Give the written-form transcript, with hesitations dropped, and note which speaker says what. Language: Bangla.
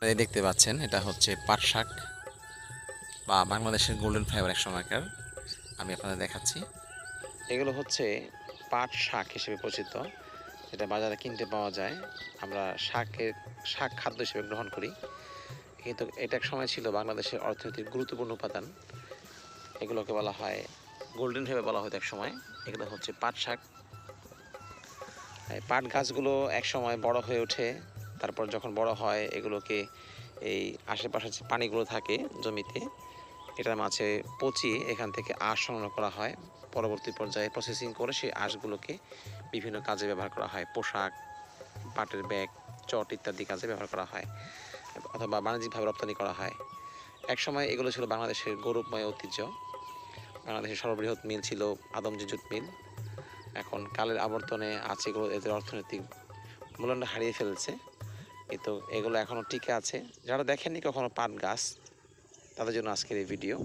Speaker 1: এই দেখতে পাচ্ছেন এটা হচ্ছে পাট শাক বা বাংলাদেশের গোল্ডেন ফাইবার এক সময়কার। আমি আপনাদের দেখাচ্ছি। এগুলো হচ্ছে পাট শাক হিসেবে পরিচিত, যেটা বাজারে কিনতে পাওয়া যায়। আমরা শাক খাদ্য হিসেবে গ্রহণ করি, কিন্তু এটা এক সময় ছিল বাংলাদেশের অর্থনীতির গুরুত্বপূর্ণ উপাদান। এগুলোকে বলা হয় গোল্ডেন ফাইবার বলা হতো এক সময়। এগুলো হচ্ছে পাট শাক। পাট গাছগুলো এক সময় বড় হয়ে ওঠে। তারপর যখন বড় হয় এগুলোকে এই আশেপাশে যে পানিগুলো থাকে জমিতে, এটার মাঝে পচিয়ে এখান থেকে আঁশ সংগ্রহ করা হয়। পরবর্তী পর্যায়ে প্রসেসিং করে সেই আঁশগুলোকে বিভিন্ন কাজে ব্যবহার করা হয়। পোশাক, পাটের ব্যাগ, চট ইত্যাদি কাজে ব্যবহার করা হয়, অথবা বাণিজ্যিকভাবে রপ্তানি করা হয়। একসময় এগুলো ছিল বাংলাদেশের গৌরবময় ঐতিহ্য। বাংলাদেশের সর্ববৃহৎ মিল ছিল আদমজী জুট মিল। এখন কালের আবর্তনে আছে এগুলো, এদের অর্থনৈতিক মূল্যায়ন হারিয়ে ফেলেছে, কিন্তু এগুলো এখনও টিকে আছে। যারা দেখেননি কখনো পাট গাছ, তাদের জন্য আজকের এই ভিডিও।